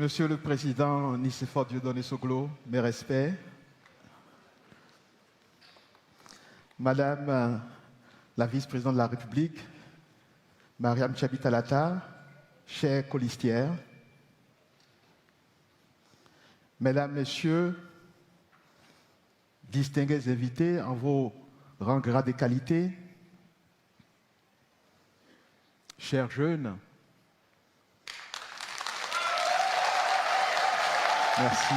Monsieur le Président Nicéphore Dieudonné Soglo, mes respects. Madame la Vice-Présidente de la République, Mariam Tchabi-Tallata, chère colistière, Mesdames, Messieurs, distingués invités en vos rangs, grades et qualités, chers jeunes, merci.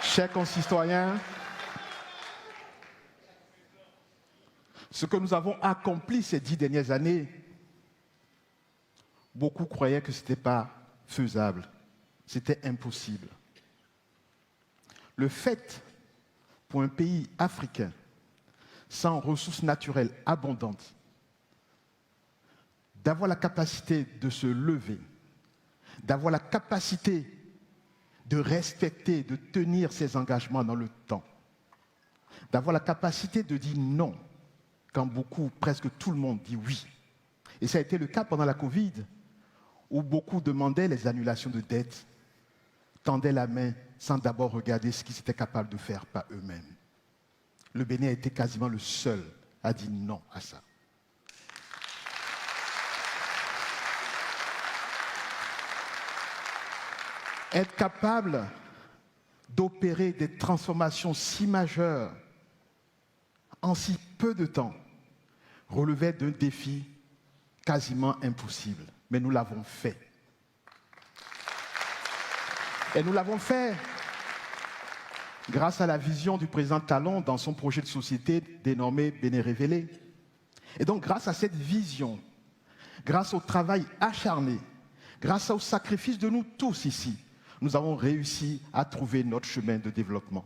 Chers concitoyens, ce que nous avons accompli ces 10 dernières années, beaucoup croyaient que ce n'était pas faisable, c'était impossible. Le fait pour un pays africain sans ressources naturelles abondantes d'avoir la capacité de se lever, d'avoir la capacité de respecter, de tenir ses engagements dans le temps, d'avoir la capacité de dire non quand beaucoup, presque tout le monde dit oui. Et ça a été le cas pendant la Covid, où beaucoup demandaient les annulations de dettes, tendaient la main sans d'abord regarder ce qu'ils étaient capables de faire par eux-mêmes. Le Bénin a été quasiment le seul à dire non à ça. Être capable d'opérer des transformations si majeures en si peu de temps relevait d'un défi quasiment impossible. Mais nous l'avons fait. Et nous l'avons fait grâce à la vision du président Talon dans son projet de société dénommé Bénin Révélé. Et donc grâce à cette vision, grâce au travail acharné, grâce au sacrifice de nous tous ici, nous avons réussi à trouver notre chemin de développement.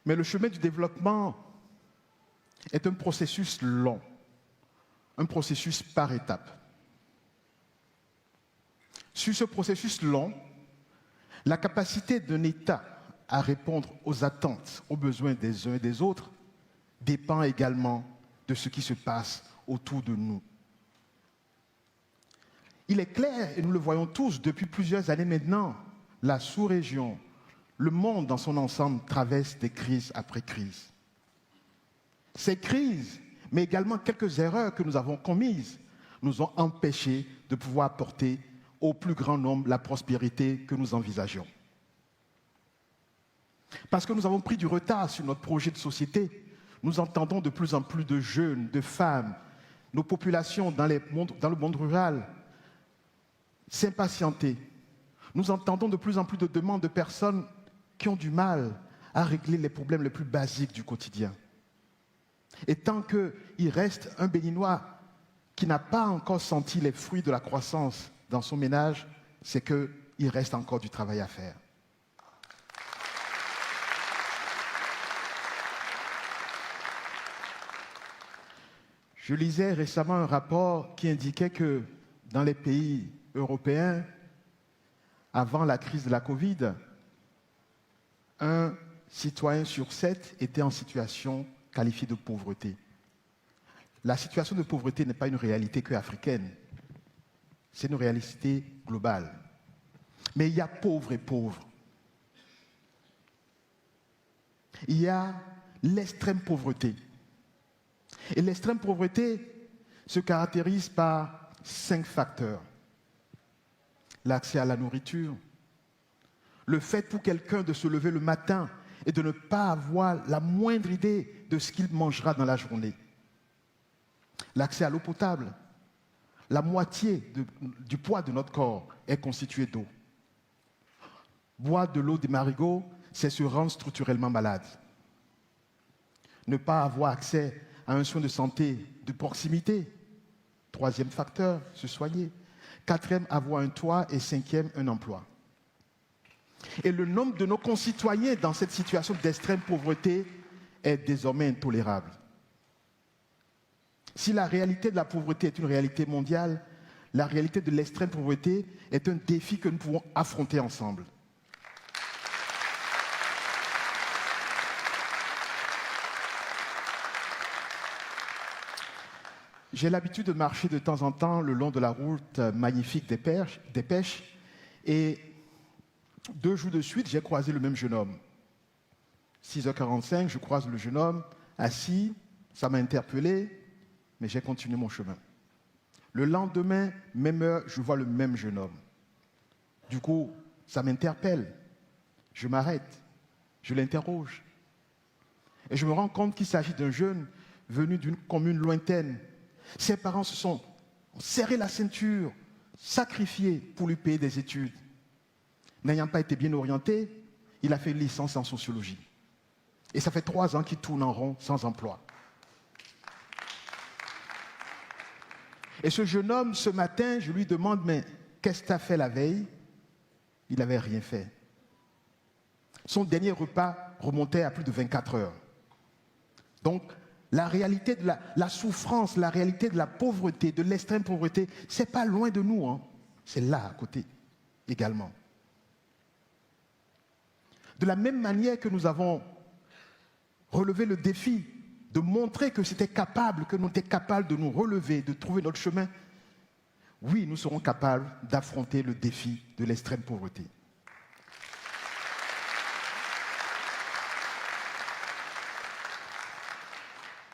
Mais le chemin du développement est un processus long, un processus par étapes. Sur ce processus long, la capacité d'un État à répondre aux attentes, aux besoins des uns et des autres dépend également de ce qui se passe autour de nous. Il est clair, et nous le voyons tous depuis plusieurs années maintenant, la sous-région, le monde dans son ensemble traverse des crises après crises. Ces crises, mais également quelques erreurs que nous avons commises, nous ont empêchés de pouvoir apporter au plus grand nombre la prospérité que nous envisagions. Parce que nous avons pris du retard sur notre projet de société, nous entendons de plus en plus de jeunes, de femmes, nos populations dans le monde rural s'impatienter. Nous entendons de plus en plus de demandes de personnes qui ont du mal à régler les problèmes les plus basiques du quotidien. Et tant qu'il reste un Béninois qui n'a pas encore senti les fruits de la croissance dans son ménage, c'est qu'il reste encore du travail à faire. Je lisais récemment un rapport qui indiquait que dans les pays européens, avant la crise de la Covid, un citoyen sur 7 était en situation qualifiée de pauvreté. La situation de pauvreté n'est pas une réalité que africaine, c'est une réalité globale. Mais il y a pauvres et pauvres. Il y a l'extrême pauvreté. Et l'extrême pauvreté se caractérise par 5 facteurs. L'accès à la nourriture, le fait pour quelqu'un de se lever le matin et de ne pas avoir la moindre idée de ce qu'il mangera dans la journée. L'accès à l'eau potable, la moitié du poids de notre corps est constitué d'eau. Boire de l'eau des marigots, c'est se rendre structurellement malade. Ne pas avoir accès à un soin de santé de proximité. 3e facteur, se soigner. 4e, avoir un toit. Et 5e, un emploi. Et le nombre de nos concitoyens dans cette situation d'extrême pauvreté est désormais intolérable. Si la réalité de la pauvreté est une réalité mondiale, la réalité de l'extrême pauvreté est un défi que nous pouvons affronter ensemble. J'ai l'habitude de marcher de temps en temps le long de la route magnifique des Pêches. Et 2 jours de suite, j'ai croisé le même jeune homme. 6h45, je croise le jeune homme, assis, ça m'a interpellé, mais j'ai continué mon chemin. Le lendemain, même heure, je vois le même jeune homme. Du coup, ça m'interpelle. Je m'arrête, je l'interroge. Et je me rends compte qu'il s'agit d'un jeune venu d'une commune lointaine. Ses parents se sont serré la ceinture, sacrifiés pour lui payer des études. N'ayant pas été bien orienté, il a fait une licence en sociologie. Et ça fait 3 ans qu'il tourne en rond sans emploi. Et ce jeune homme, ce matin, je lui demande, mais qu'est-ce que tu as fait la veille? Il n'avait rien fait. Son dernier repas remontait à plus de 24 heures. Donc, la réalité de la souffrance, la réalité de la pauvreté, de l'extrême pauvreté, ce n'est pas loin de nous, hein. C'est là, à côté, également. De la même manière que nous avons relevé le défi de montrer que c'était capable, que nous étions capables de nous relever, de trouver notre chemin, oui, nous serons capables d'affronter le défi de l'extrême pauvreté.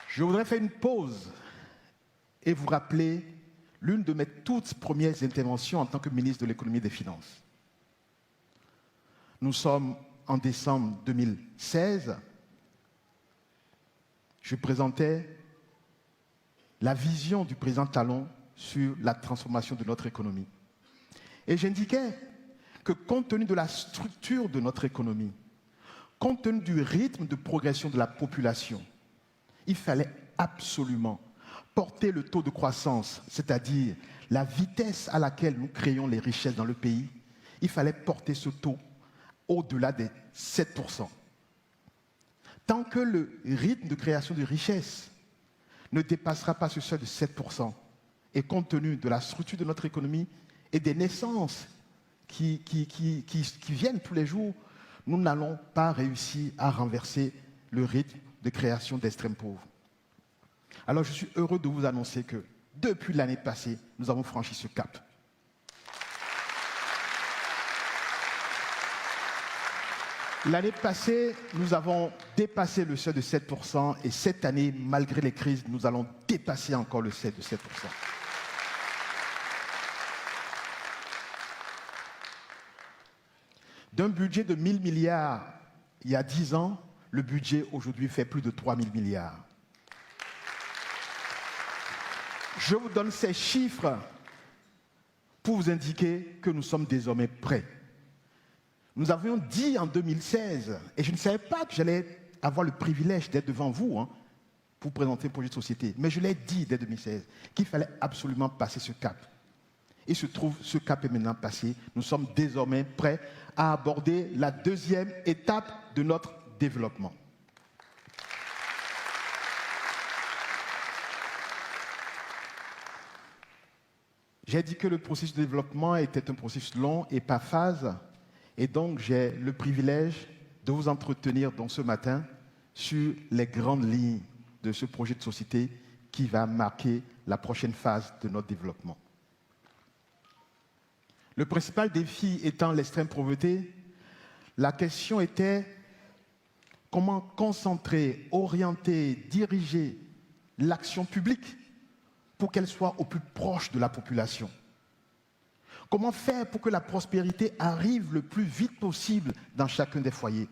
Je voudrais faire une pause et vous rappeler l'une de mes toutes premières interventions en tant que ministre de l'économie et des finances. Nous sommes en décembre 2016. Je présentais la vision du président Talon sur la transformation de notre économie. Et j'indiquais que compte tenu de la structure de notre économie, compte tenu du rythme de progression de la population, il fallait absolument porter le taux de croissance, c'est-à-dire la vitesse à laquelle nous créons les richesses dans le pays, il fallait porter ce taux au-delà des 7%. Tant que le rythme de création de richesses ne dépassera pas ce seuil de 7%, et compte tenu de la structure de notre économie et des naissances qui viennent tous les jours, nous n'allons pas réussir à renverser le rythme de création d'extrêmes pauvres. Alors je suis heureux de vous annoncer que depuis l'année passée, nous avons franchi ce cap. L'année passée, nous avons dépassé le seuil de 7% et cette année, malgré les crises, nous allons dépasser encore le seuil de 7%. D'un budget de 1 000 milliards il y a 10 ans, le budget aujourd'hui fait plus de 3 000 milliards. Je vous donne ces chiffres pour vous indiquer que nous sommes désormais prêts. Nous avions dit en 2016, et je ne savais pas que j'allais avoir le privilège d'être devant vous pour présenter un projet de société, mais je l'ai dit dès 2016 qu'il fallait absolument passer ce cap. Et se trouve, ce cap est maintenant passé. Nous sommes désormais prêts à aborder la deuxième étape de notre développement. J'ai dit que le processus de développement était un processus long et par phase, et donc j'ai le privilège de vous entretenir donc ce matin sur les grandes lignes de ce projet de société qui va marquer la prochaine phase de notre développement. Le principal défi étant l'extrême pauvreté, la question était comment concentrer, orienter, diriger l'action publique pour qu'elle soit au plus proche de la population. Comment faire pour que la prospérité arrive le plus vite possible dans chacun des foyers?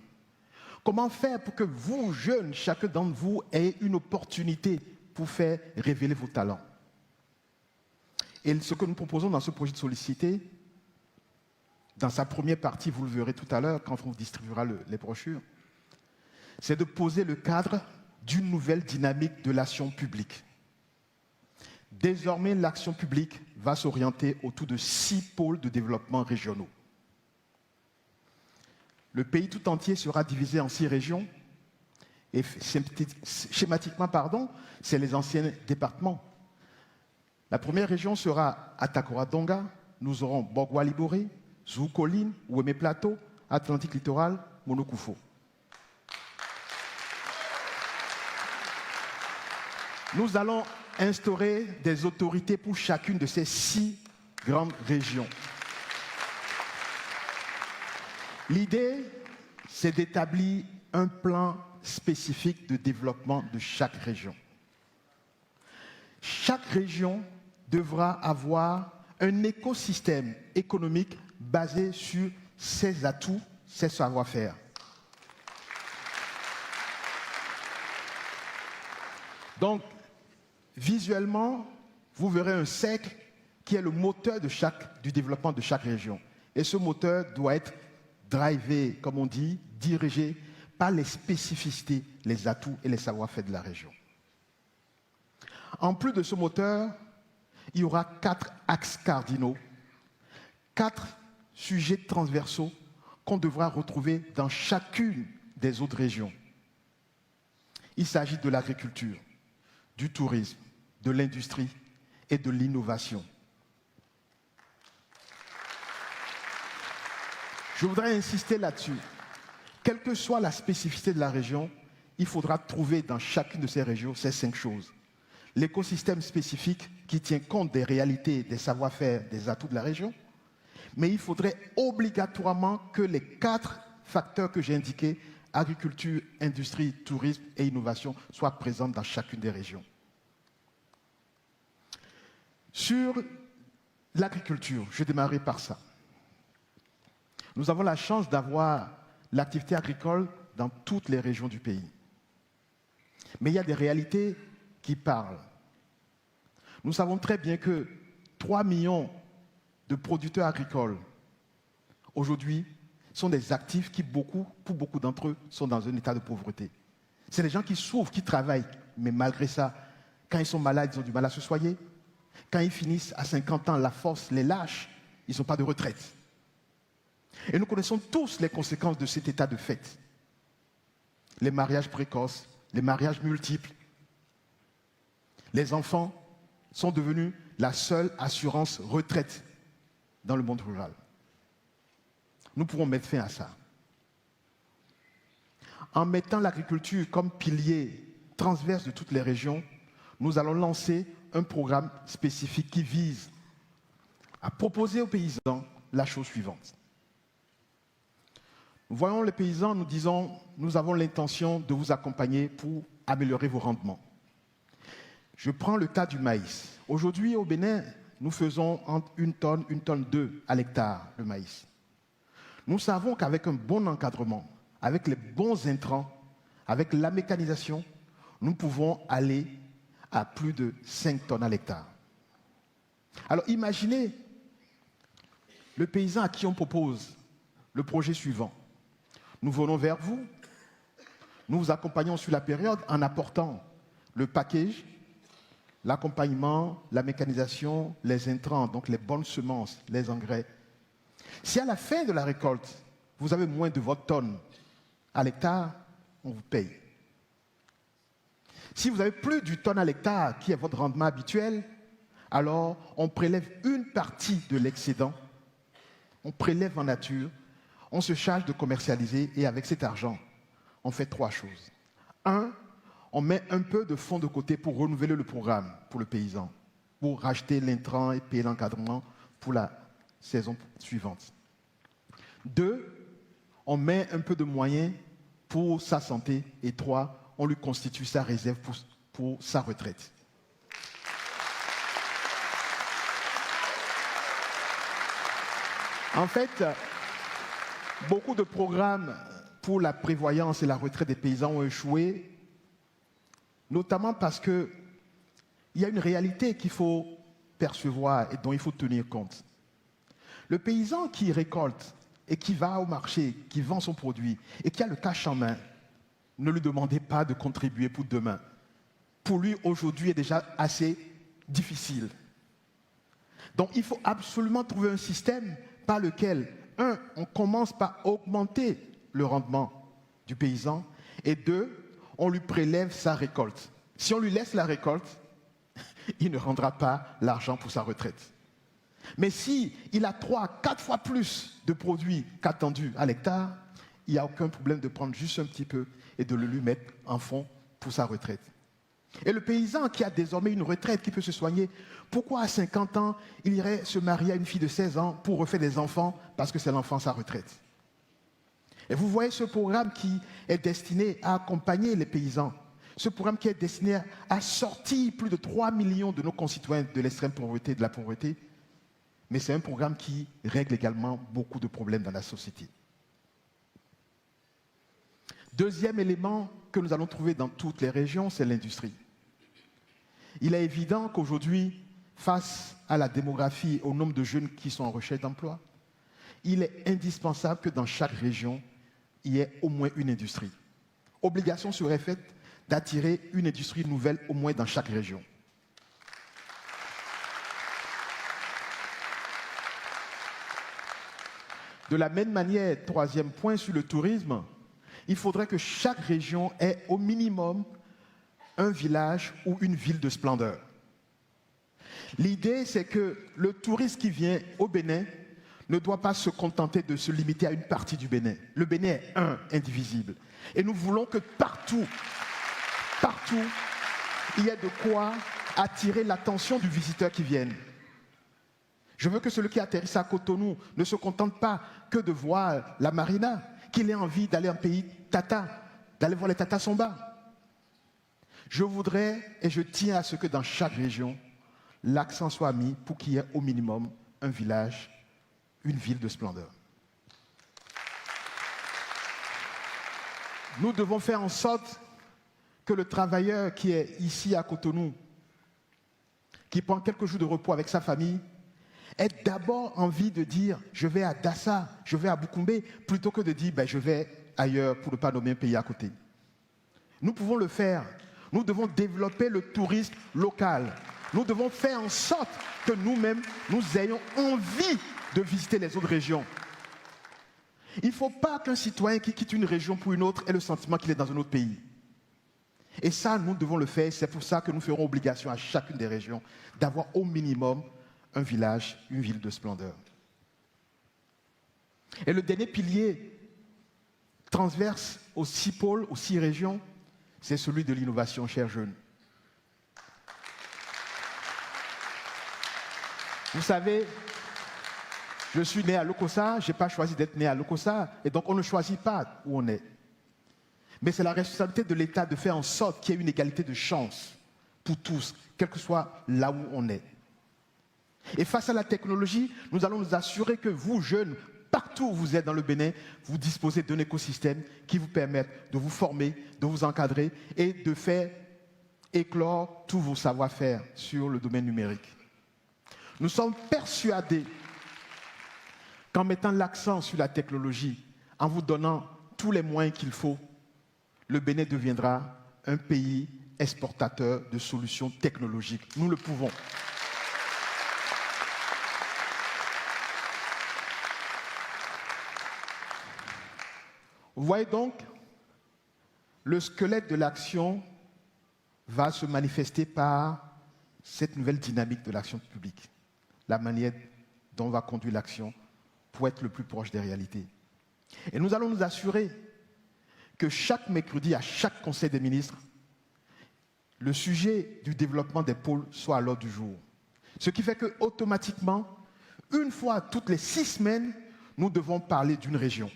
Comment faire pour que vous, jeunes, chacun d'entre vous, ayez une opportunité pour faire révéler vos talents? Et ce que nous proposons dans ce projet de société, dans sa première partie, vous le verrez tout à l'heure quand on vous distribuera les brochures, c'est de poser le cadre d'une nouvelle dynamique de l'action publique. Désormais, l'action publique va s'orienter autour de 6 pôles de développement régionaux. Le pays tout entier sera divisé en 6 régions, et schématiquement, c'est les anciens départements. La première région sera Atakora-Donga, nous aurons Bogwa-Liboré, Zou-Colline, Ouémé-Plateau, Atlantique Littoral, Monokufo. Nous allons instaurer des autorités pour chacune de ces 6 grandes régions. L'idée, c'est d'établir un plan spécifique de développement de chaque région. Chaque région devra avoir un écosystème économique basé sur ses atouts, ses savoir-faire. Donc, visuellement, vous verrez un cercle qui est le moteur du développement de chaque région. Et ce moteur doit être drivé, comme on dit, dirigé par les spécificités, les atouts et les savoir-faire de la région. En plus de ce moteur, il y aura 4 axes cardinaux, 4 sujets transversaux qu'on devra retrouver dans chacune des autres régions. Il s'agit de l'agriculture, du tourisme, de l'industrie et de l'innovation. Je voudrais insister là-dessus. Quelle que soit la spécificité de la région, il faudra trouver dans chacune de ces régions ces 5 choses. L'écosystème spécifique qui tient compte des réalités, des savoir-faire, des atouts de la région, mais il faudrait obligatoirement que les 4 facteurs que j'ai indiqués, agriculture, industrie, tourisme et innovation, soient présents dans chacune des régions. Sur l'agriculture, je démarrerai par ça. Nous avons la chance d'avoir l'activité agricole dans toutes les régions du pays. Mais il y a des réalités qui parlent. Nous savons très bien que 3 millions de producteurs agricoles, aujourd'hui, sont des actifs qui, pour beaucoup d'entre eux, sont dans un état de pauvreté. C'est des gens qui souffrent, qui travaillent, mais malgré ça, quand ils sont malades, ils ont du mal à se soigner. Quand ils finissent à 50 ans, la force les lâche, ils n'ont pas de retraite. Et nous connaissons tous les conséquences de cet état de fait. Les mariages précoces, les mariages multiples. Les enfants sont devenus la seule assurance retraite dans le monde rural. Nous pourrons mettre fin à ça. En mettant l'agriculture comme pilier transverse de toutes les régions, nous allons lancer un programme spécifique qui vise à proposer aux paysans la chose suivante. Nous voyons les paysans, nous disons, nous avons l'intention de vous accompagner pour améliorer vos rendements. Je prends le cas du maïs. Aujourd'hui, au Bénin, nous faisons entre 1 tonne 2 à l'hectare de maïs. Nous savons qu'avec un bon encadrement, avec les bons intrants, avec la mécanisation, nous pouvons aller à plus de 5 tonnes à l'hectare. Alors imaginez le paysan à qui on propose le projet suivant. Nous venons vers vous, nous vous accompagnons sur la période en apportant le package, l'accompagnement, la mécanisation, les intrants, donc les bonnes semences, les engrais. Si à la fin de la récolte, vous avez moins de votre tonne à l'hectare, on vous paye. Si vous avez plus du tonne à l'hectare, qui est votre rendement habituel, alors on prélève une partie de l'excédent, on prélève en nature, on se charge de commercialiser et avec cet argent, on fait 3 choses. 1, on met un peu de fonds de côté pour renouveler le programme pour le paysan, pour racheter l'intrant et payer l'encadrement pour la saison suivante. 2, on met un peu de moyens pour sa santé. Et 3, on lui constitue sa réserve pour sa retraite. En fait, beaucoup de programmes pour la prévoyance et la retraite des paysans ont échoué, notamment parce qu'il y a une réalité qu'il faut percevoir et dont il faut tenir compte. Le paysan qui récolte et qui va au marché, qui vend son produit et qui a le cash en main, ne lui demandez pas de contribuer pour demain. Pour lui, aujourd'hui, est déjà assez difficile. Donc, il faut absolument trouver un système par lequel, 1, on commence par augmenter le rendement du paysan et 2, on lui prélève sa récolte. Si on lui laisse la récolte, il ne rendra pas l'argent pour sa retraite. Mais s'il a 3, 4 fois plus de produits qu'attendu à l'hectare, il n'y a aucun problème de prendre juste un petit peu et de le lui mettre en fond pour sa retraite. Et le paysan qui a désormais une retraite, qui peut se soigner, pourquoi à 50 ans, il irait se marier à une fille de 16 ans pour refaire des enfants parce que c'est l'enfant sa retraite? Et vous voyez ce programme qui est destiné à accompagner les paysans, ce programme qui est destiné à sortir plus de 3 millions de nos concitoyens de l'extrême pauvreté, de la pauvreté, mais c'est un programme qui règle également beaucoup de problèmes dans la société. Deuxième élément que nous allons trouver dans toutes les régions, c'est l'industrie. Il est évident qu'aujourd'hui, face à la démographie, au nombre de jeunes qui sont en recherche d'emploi, il est indispensable que dans chaque région, il y ait au moins une industrie. Obligation serait faite d'attirer une industrie nouvelle au moins dans chaque région. De la même manière, troisième point sur le tourisme, il faudrait que chaque région ait au minimum un village ou une ville de splendeur. L'idée, c'est que le touriste qui vient au Bénin ne doit pas se contenter de se limiter à une partie du Bénin. Le Bénin est un, indivisible. Et nous voulons que partout, il y ait de quoi attirer l'attention du visiteur qui vient. Je veux que celui qui atterrisse à Cotonou ne se contente pas que de voir la marina, qu'il ait envie d'aller en pays tata, d'aller voir les Tata Somba. Je voudrais et je tiens à ce que dans chaque région, l'accent soit mis pour qu'il y ait au minimum un village, une ville de splendeur. Nous devons faire en sorte que le travailleur qui est ici à Cotonou, qui prend quelques jours de repos avec sa famille, ait d'abord envie de dire « je vais à Dassa, je vais à Boukoumbe » plutôt que de dire « je vais ailleurs pour ne pas nommer un pays à côté ». Nous pouvons le faire. Nous devons développer le tourisme local. Nous devons faire en sorte que nous-mêmes, nous ayons envie de visiter les autres régions. Il ne faut pas qu'un citoyen qui quitte une région pour une autre ait le sentiment qu'il est dans un autre pays. Et ça, nous devons le faire. C'est pour ça que nous ferons obligation à chacune des régions d'avoir au minimum un village, une ville de splendeur. Et le dernier pilier transverse aux 6 pôles, aux 6 régions, c'est celui de l'innovation, chers jeunes. Vous savez, je suis né à Lokossa, je n'ai pas choisi d'être né à Lokossa, et donc on ne choisit pas où on est. Mais c'est la responsabilité de l'État de faire en sorte qu'il y ait une égalité de chance pour tous, quel que soit là où on est. Et face à la technologie, nous allons nous assurer que vous, jeunes, partout où vous êtes dans le Bénin, vous disposez d'un écosystème qui vous permette de vous former, de vous encadrer et de faire éclore tous vos savoir-faire sur le domaine numérique. Nous sommes persuadés qu'en mettant l'accent sur la technologie, en vous donnant tous les moyens qu'il faut, le Bénin deviendra un pays exportateur de solutions technologiques. Nous le pouvons. Vous voyez donc, le squelette de l'action va se manifester par cette nouvelle dynamique de l'action publique, la manière dont on va conduire l'action pour être le plus proche des réalités. Et nous allons nous assurer que chaque mercredi, à chaque Conseil des ministres, le sujet du développement des pôles soit à l'ordre du jour. Ce qui fait qu'automatiquement, une fois toutes les 6 semaines, nous devons parler d'une région.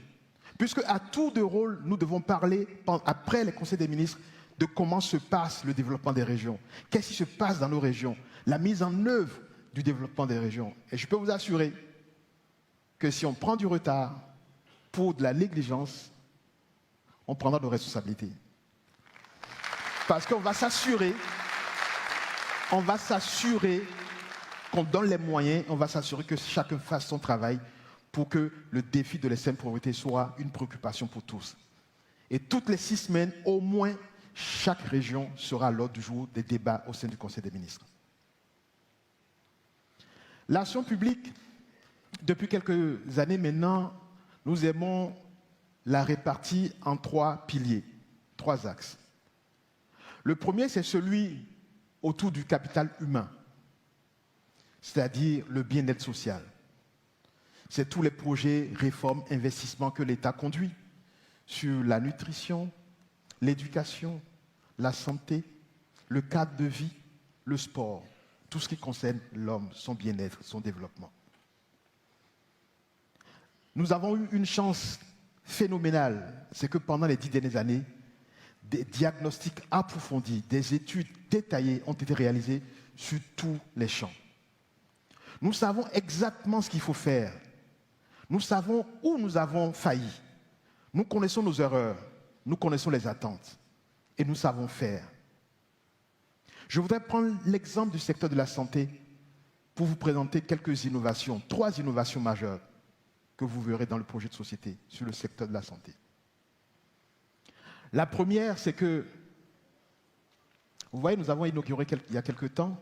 Puisque à tour de rôle, nous devons parler, après les conseils des ministres, de comment se passe le développement des régions. Qu'est-ce qui se passe dans nos régions? La mise en œuvre du développement des régions. Et je peux vous assurer que si on prend du retard pour de la négligence, on prendra nos responsabilités. Parce qu'on va s'assurer qu'on donne les moyens, on va s'assurer que chacun fasse son travail pour que le défi de l'extrême pauvreté soit une préoccupation pour tous. Et toutes les 6 semaines, au moins, chaque région sera à l'ordre du jour des débats au sein du Conseil des ministres. L'action publique, depuis quelques années maintenant, nous aimons la répartir en 3 piliers, 3 axes. Le premier, c'est celui autour du capital humain, c'est-à-dire le bien-être social. C'est tous les projets, réformes, investissements que l'État conduit sur la nutrition, l'éducation, la santé, le cadre de vie, le sport, tout ce qui concerne l'homme, son bien-être, son développement. Nous avons eu une chance phénoménale, c'est que pendant les 10 dernières années, des diagnostics approfondis, des études détaillées ont été réalisées sur tous les champs. Nous savons exactement ce qu'il faut faire. Nous savons où nous avons failli. Nous connaissons nos erreurs, nous connaissons les attentes et nous savons faire. Je voudrais prendre l'exemple du secteur de la santé pour vous présenter quelques innovations, 3 innovations majeures que vous verrez dans le projet de société sur le secteur de la santé. La première, c'est que, vous voyez, nous avons inauguré il y a quelque temps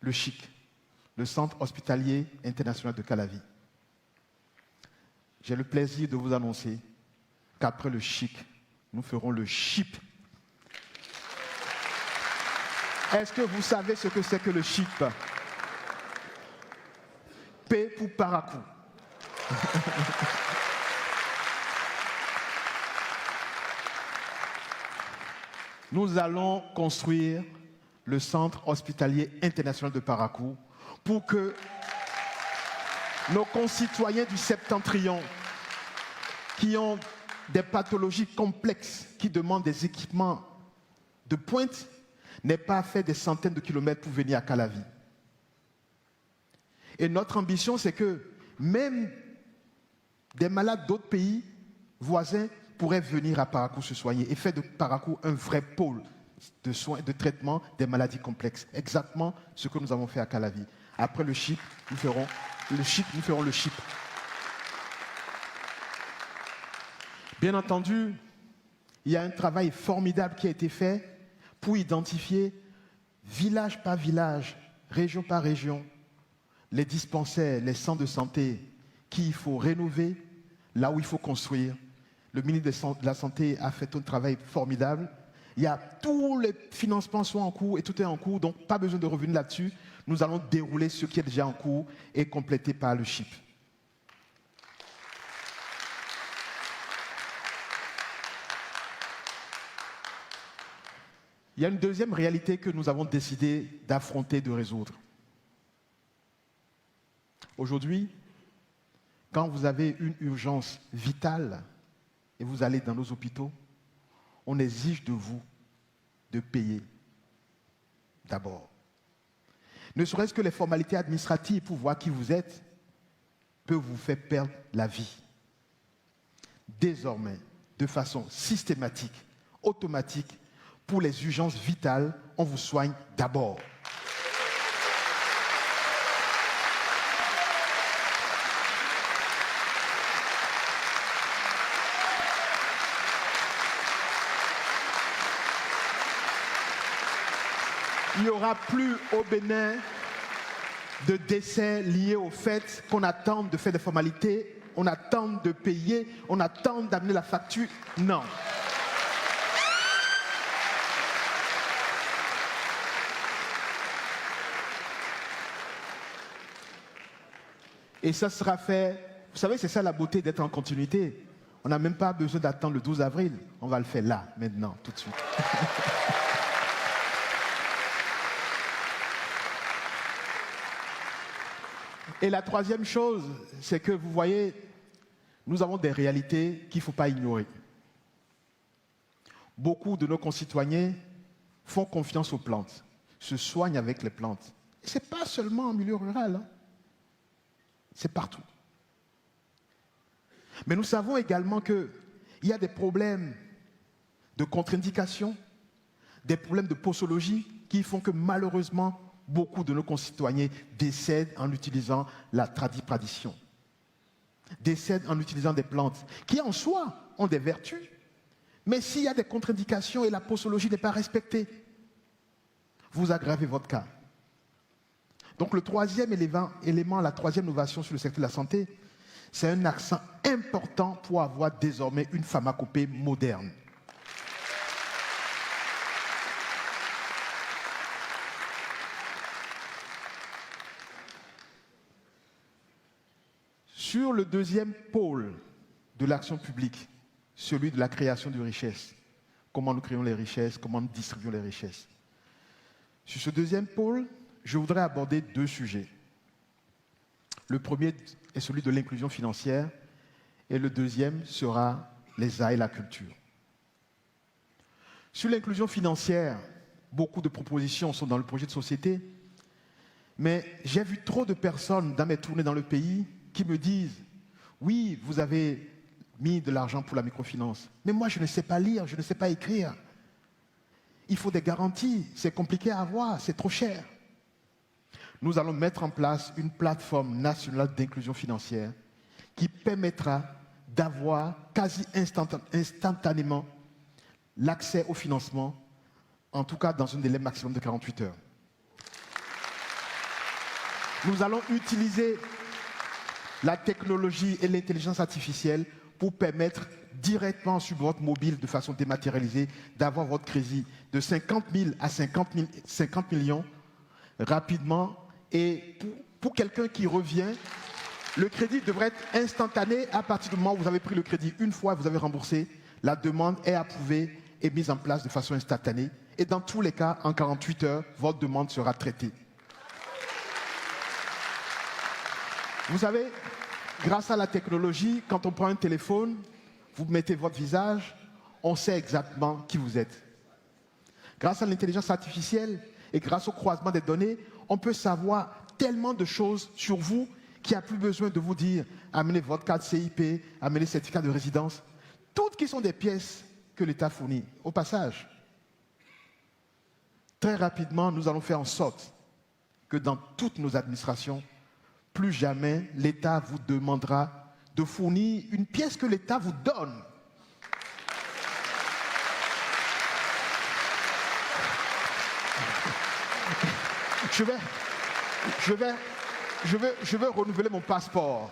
le CHIC, le Centre hospitalier international de Calavi. J'ai le plaisir de vous annoncer qu'après le CHIC, nous ferons le CHIP. Est-ce que vous savez ce que c'est que le CHIP? P pour Paracou. Nous allons construire le Centre hospitalier international de Paracou pour que nos concitoyens du Septentrion qui ont des pathologies complexes, qui demandent des équipements de pointe, n'aient pas fait des centaines de kilomètres pour venir à Calavi. Et notre ambition, c'est que même des malades d'autres pays voisins pourraient venir à Paracou se soigner et faire de Paracou un vrai pôle de soins, de traitement des maladies complexes. Exactement ce que nous avons fait à Calavi. Après le CHIP, nous ferons le CHIP. Bien entendu, il y a un travail formidable qui a été fait pour identifier village par village, région par région, les dispensaires, les centres de santé qu'il faut rénover, là où il faut construire. Le ministre de la Santé a fait un travail formidable. Il y a tous les financements sont en cours et tout est en cours, donc pas besoin de revenir là-dessus. Nous allons dérouler ce qui est déjà en cours et compléter par le CHIP. Il y a une deuxième réalité que nous avons décidé d'affronter, de résoudre. Aujourd'hui, quand vous avez une urgence vitale et vous allez dans nos hôpitaux, on exige de vous de payer d'abord. Ne serait-ce que les formalités administratives pour voir qui vous êtes peuvent vous faire perdre la vie. Désormais, de façon systématique, automatique, pour les urgences vitales, on vous soigne d'abord. Il n'y aura plus au Bénin de décès liés au fait qu'on attend de faire des formalités, on attend de payer, on attend d'amener la facture. Non. Et ça sera fait, vous savez, c'est ça la beauté d'être en continuité. On n'a même pas besoin d'attendre le 12 avril, on va le faire là, maintenant, tout de suite. Et la troisième chose, c'est que vous voyez, nous avons des réalités qu'il ne faut pas ignorer. Beaucoup de nos concitoyens font confiance aux plantes, se soignent avec les plantes. Et ce n'est pas seulement en milieu rural, hein. C'est partout. Mais nous savons également qu'il y a des problèmes de contre-indication, des problèmes de posologie qui font que malheureusement, beaucoup de nos concitoyens décèdent en utilisant la tradition, décèdent en utilisant des plantes qui en soi ont des vertus, mais s'il y a des contre-indications et la posologie n'est pas respectée, vous aggravez votre cas. Donc le troisième élément, la troisième innovation sur le secteur de la santé, c'est un accent important pour avoir désormais une pharmacopée moderne. Sur le deuxième pôle de l'action publique, celui de la création de richesses, comment nous créons les richesses, comment nous distribuons les richesses, Sur ce deuxième pôle, je voudrais aborder deux sujets. Le premier est celui de l'inclusion financière et le deuxième sera les arts et la culture. Sur l'inclusion financière, beaucoup de propositions sont dans le projet de société, mais j'ai vu trop de personnes dans mes tournées dans le pays qui me disent « Oui, vous avez mis de l'argent pour la microfinance, mais moi je ne sais pas lire, je ne sais pas écrire. Il faut des garanties, c'est compliqué à avoir, c'est trop cher. » Nous allons mettre en place une plateforme nationale d'inclusion financière qui permettra d'avoir quasi instantanément l'accès au financement, en tout cas dans un délai maximum de 48 heures. Nous allons utiliser la technologie et l'intelligence artificielle pour permettre directement sur votre mobile, de façon dématérialisée, d'avoir votre crédit de 50 000 à 50 millions rapidement. Et pour quelqu'un qui revient, le crédit devrait être instantané. À partir du moment où vous avez pris le crédit une fois, vous avez remboursé, la demande est approuvée et mise en place de façon instantanée. Et dans tous les cas, en 48 heures, votre demande sera traitée. Vous savez, grâce à la technologie, quand on prend un téléphone, vous mettez votre visage, on sait exactement qui vous êtes. Grâce à l'intelligence artificielle et grâce au croisement des données, on peut savoir tellement de choses sur vous qu'il n'y a plus besoin de vous dire amenez votre carte CIP, amenez le certificat de résidence, toutes qui sont des pièces que l'État fournit. Au passage, très rapidement, nous allons faire en sorte que dans toutes nos administrations, plus jamais l'État vous demandera de fournir une pièce que l'État vous donne. Je veux renouveler mon passeport.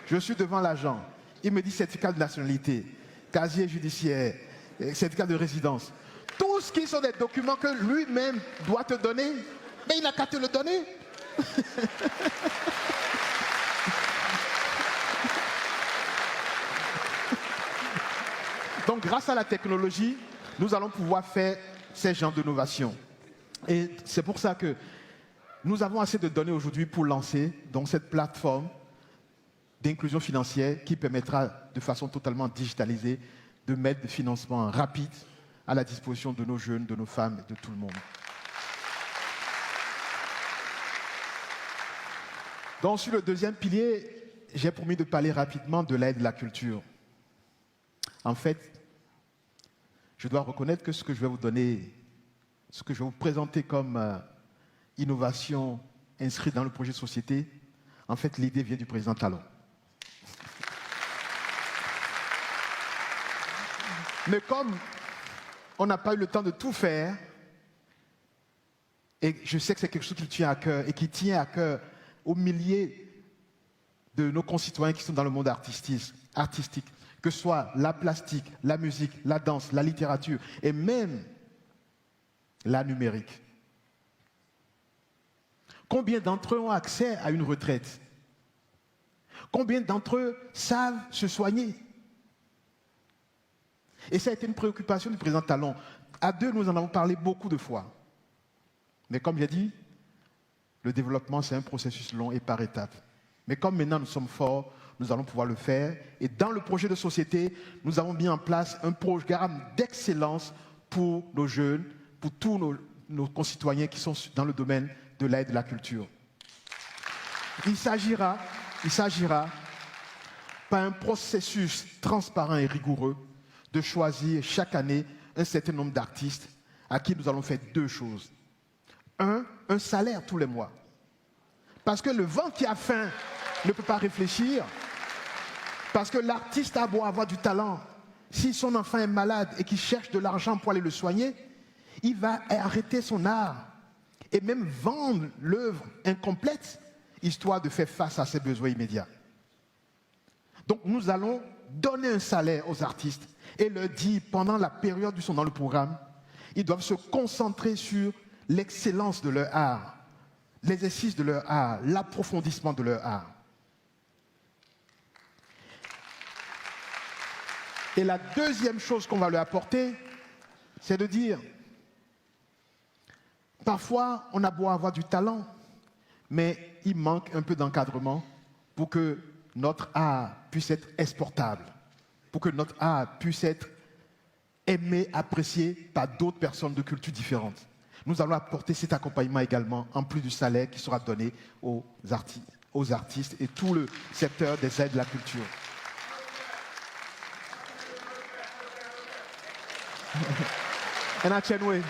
Je suis devant l'agent. Il me dit certificat de nationalité, casier judiciaire, certificat de résidence. Tout ce qui sont des documents que lui-même doit te donner, mais il n'a qu'à te le donner. Donc, grâce à la technologie, nous allons pouvoir faire ces genres d'innovation. Et c'est pour ça que nous avons assez de données aujourd'hui pour lancer donc, cette plateforme d'inclusion financière qui permettra de façon totalement digitalisée de mettre des financements rapides à la disposition de nos jeunes, de nos femmes et de tout le monde. Donc sur le deuxième pilier, j'ai promis de parler rapidement de l'aide de la culture. En fait, je dois reconnaître que ce que je vais vous donner, ce que je vais vous présenter comme innovation inscrite dans le projet de société, en fait, l'idée vient du président Talon. Mais comme on n'a pas eu le temps de tout faire, et je sais que c'est quelque chose qui lui tient à cœur et qui tient à cœur aux milliers de nos concitoyens qui sont dans le monde artistique, que ce soit la plastique, la musique, la danse, la littérature et même la numérique. Combien d'entre eux ont accès à une retraite? Combien d'entre eux savent se soigner? Et ça a été une préoccupation du président Talon. À deux, nous en avons parlé beaucoup de fois. Mais comme j'ai dit, le développement, c'est un processus long et par étapes. Mais comme maintenant nous sommes forts, nous allons pouvoir le faire. Et dans le projet de société, nous avons mis en place un programme d'excellence pour nos jeunes, pour tous nos concitoyens qui sont dans le domaine de l'aide et de la culture. Il s'agira, par un processus transparent et rigoureux, de choisir chaque année un certain nombre d'artistes à qui nous allons faire deux choses. Un salaire tous les mois. Parce que le vent qui a faim ne peut pas réfléchir. Parce que l'artiste a beau avoir du talent. Si son enfant est malade et qu'il cherche de l'argent pour aller le soigner, il va arrêter son art et même vendre l'œuvre incomplète, histoire de faire face à ses besoins immédiats. Donc nous allons donner un salaire aux artistes et leur dire, pendant la période où ils sont dans le programme, ils doivent se concentrer sur l'excellence de leur art, l'exercice de leur art, l'approfondissement de leur art. Et la deuxième chose qu'on va leur apporter, c'est de dire, Parfois, on a beau avoir du talent, mais il manque un peu d'encadrement pour que notre art puisse être exportable, pour que notre art puisse être aimé, apprécié par d'autres personnes de cultures différentes. Nous allons apporter cet accompagnement également, en plus du salaire qui sera donné aux artistes et tout le secteur des aides de la culture. And I can wait.